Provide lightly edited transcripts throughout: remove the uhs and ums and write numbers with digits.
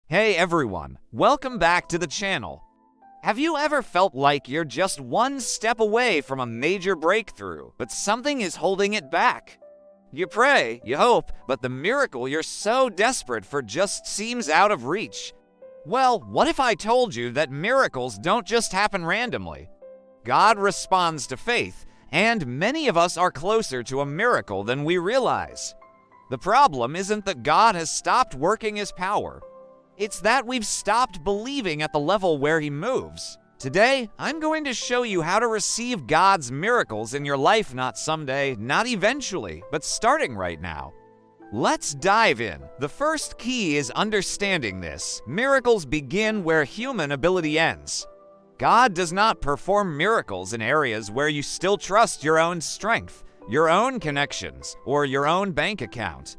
Hey everyone, welcome back to the channel. Have you ever felt like you're just one step away from a major breakthrough, but something is holding it back? You pray, you hope, but the miracle you're so desperate for just seems out of reach. Well, what if I told you that miracles don't just happen randomly? God responds to faith, and many of us are closer to a miracle than we realize. The problem isn't that God has stopped working His power. It's that we've stopped believing at the level where He moves. Today, I'm going to show you how to receive God's miracles in your life, not someday, not eventually, but starting right now. Let's dive in. The first key is understanding this. Miracles begin where human ability ends. God does not perform miracles in areas where you still trust your own strength, your own connections, or your own bank account.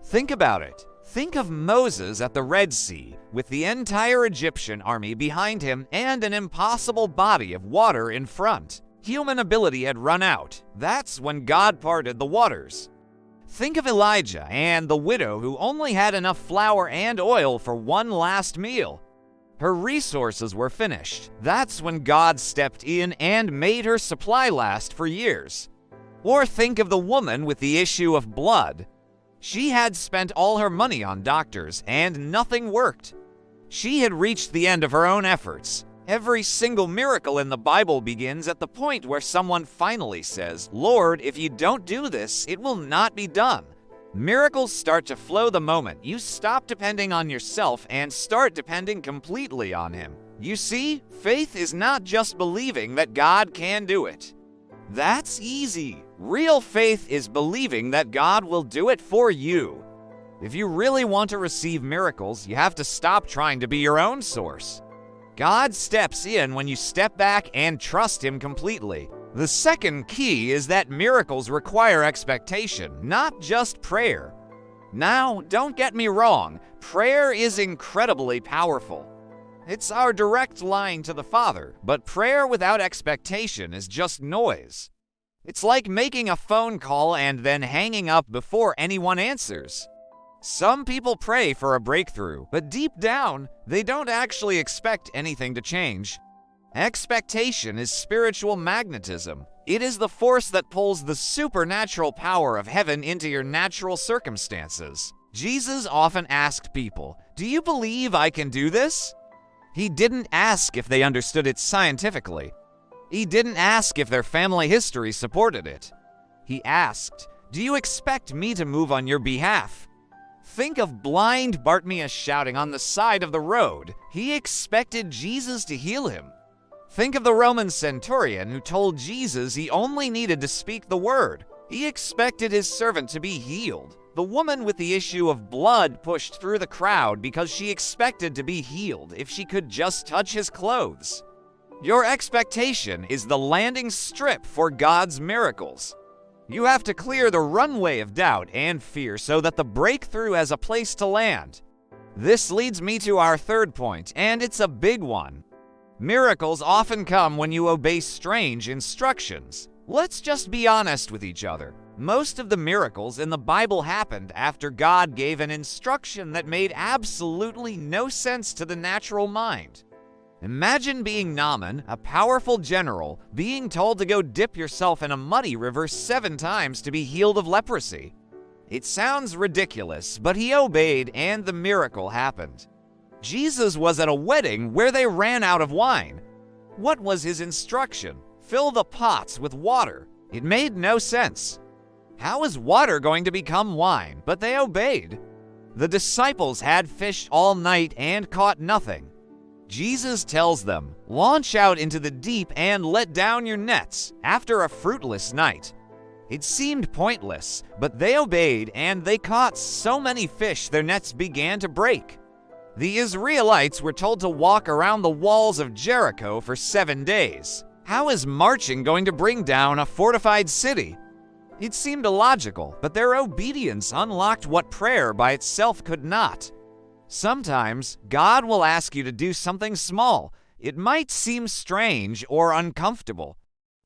Think about it. Think of Moses at the Red Sea, with the entire Egyptian army behind him and an impossible body of water in front. Human ability had run out. That's when God parted the waters. Think of Elijah and the widow who only had enough flour and oil for one last meal. Her resources were finished. That's when God stepped in and made her supply last for years. Or think of the woman with the issue of blood. She had spent all her money on doctors, and nothing worked. She had reached the end of her own efforts. Every single miracle in the Bible begins at the point where someone finally says, "Lord, if you don't do this, it will not be done." Miracles start to flow the moment you stop depending on yourself and start depending completely on Him. You see, faith is not just believing that God can do it. That's easy. Real faith is believing that God will do it for you. If you really want to receive miracles, you have to stop trying to be your own source. God steps in when you step back and trust Him completely. The second key is that miracles require expectation, not just prayer. Now, don't get me wrong, prayer is incredibly powerful. It's our direct line to the Father, but prayer without expectation is just noise. It's like making a phone call and then hanging up before anyone answers. Some people pray for a breakthrough, but deep down, they don't actually expect anything to change. Expectation is spiritual magnetism. It is the force that pulls the supernatural power of heaven into your natural circumstances. Jesus often asked people, "Do you believe I can do this?" He didn't ask if they understood it scientifically. He didn't ask if their family history supported it. He asked, "Do you expect me to move on your behalf?" Think of blind Bartimaeus shouting on the side of the road. He expected Jesus to heal him. Think of the Roman centurion who told Jesus he only needed to speak the word. He expected his servant to be healed. The woman with the issue of blood pushed through the crowd because she expected to be healed if she could just touch his clothes. Your expectation is the landing strip for God's miracles. You have to clear the runway of doubt and fear so that the breakthrough has a place to land. This leads me to our third point, and it's a big one. Miracles often come when you obey strange instructions. Let's just be honest with each other. Most of the miracles in the Bible happened after God gave an instruction that made absolutely no sense to the natural mind. Imagine being Naaman, a powerful general, being told to go dip yourself in a muddy river 7 times to be healed of leprosy. It sounds ridiculous, but he obeyed and the miracle happened. Jesus was at a wedding where they ran out of wine. What was his instruction? Fill the pots with water. It made no sense. How is water going to become wine? But they obeyed. The disciples had fished all night and caught nothing. Jesus tells them, "Launch out into the deep and let down your nets," after a fruitless night. It seemed pointless, but they obeyed and they caught so many fish their nets began to break. The Israelites were told to walk around the walls of Jericho for 7 days. How is marching going to bring down a fortified city? It seemed illogical, but their obedience unlocked what prayer by itself could not. Sometimes, God will ask you to do something small. It might seem strange or uncomfortable.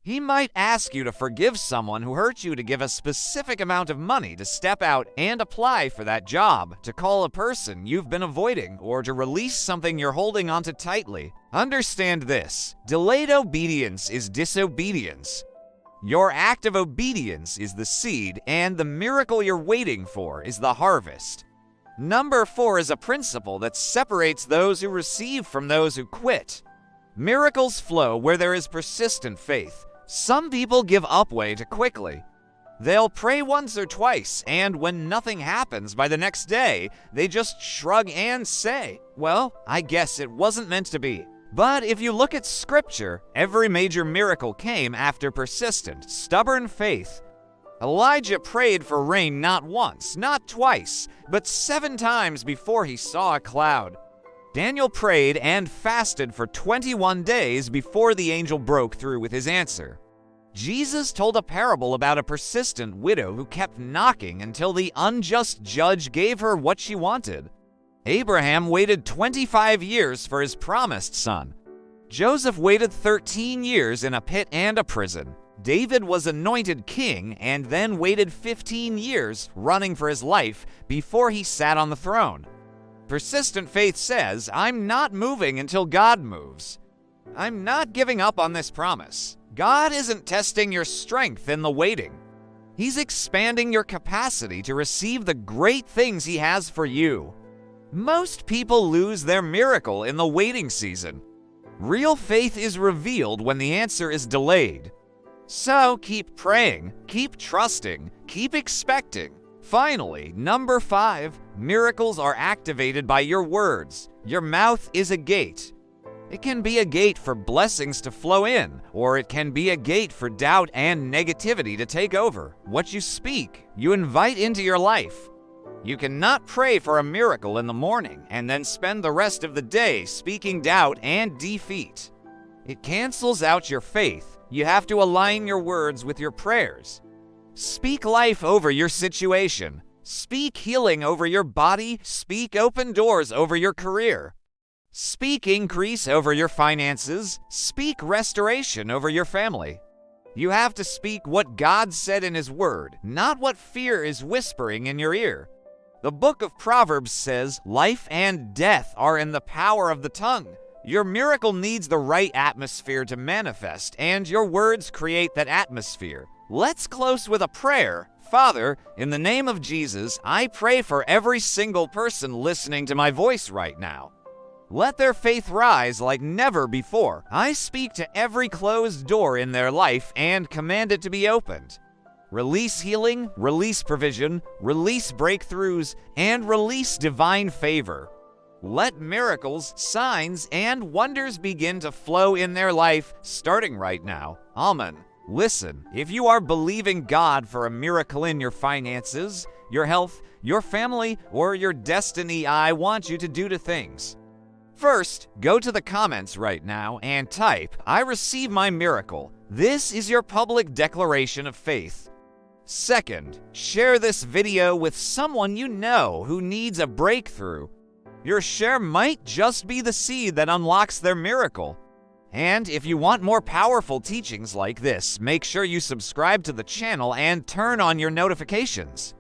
He might ask you to forgive someone who hurt you, to give a specific amount of money, to step out and apply for that job, to call a person you've been avoiding, or to release something you're holding onto tightly. Understand this: delayed obedience is disobedience. Your act of obedience is the seed, and the miracle you're waiting for is the harvest. Number 4 is a principle that separates those who receive from those who quit. Miracles flow where there is persistent faith. Some people give up way too quickly. They'll pray once or twice, and when nothing happens by the next day, they just shrug and say, "Well, I guess it wasn't meant to be." But if you look at Scripture, every major miracle came after persistent, stubborn faith. Elijah prayed for rain not once, not twice, but 7 times before he saw a cloud. Daniel prayed and fasted for 21 days before the angel broke through with his answer. Jesus told a parable about a persistent widow who kept knocking until the unjust judge gave her what she wanted. Abraham waited 25 years for his promised son. Joseph waited 13 years in a pit and a prison. David was anointed king and then waited 15 years running for his life before he sat on the throne. Persistent faith says, "I'm not moving until God moves. I'm not giving up on this promise." God isn't testing your strength in the waiting. He's expanding your capacity to receive the great things He has for you. Most people lose their miracle in the waiting season. Real faith is revealed when the answer is delayed. So keep praying, keep trusting, keep expecting. Finally, number 5, miracles are activated by your words. Your mouth is a gate. It can be a gate for blessings to flow in, or it can be a gate for doubt and negativity to take over. What you speak, you invite into your life. You cannot pray for a miracle in the morning and then spend the rest of the day speaking doubt and defeat. It cancels out your faith. You have to align your words with your prayers. Speak life over your situation. Speak healing over your body. Speak open doors over your career. Speak increase over your finances. Speak restoration over your family. You have to speak what God said in His Word, not what fear is whispering in your ear. The book of Proverbs says, "Life and death are in the power of the tongue." Your miracle needs the right atmosphere to manifest, and your words create that atmosphere. Let's close with a prayer. Father, in the name of Jesus, I pray for every single person listening to my voice right now. Let their faith rise like never before. I speak to every closed door in their life and command it to be opened. Release healing, release provision, release breakthroughs, and release divine favor. Let miracles, signs, and wonders begin to flow in their life starting right now. Amen. Listen, if you are believing God for a miracle in your finances, your health, your family, or your destiny, I want you to do 2 things. First, go to the comments right now and type, "I receive my miracle." This is your public declaration of faith. Second, share this video with someone you know who needs a breakthrough. Your share might just be the seed that unlocks their miracle. And if you want more powerful teachings like this, make sure you subscribe to the channel and turn on your notifications.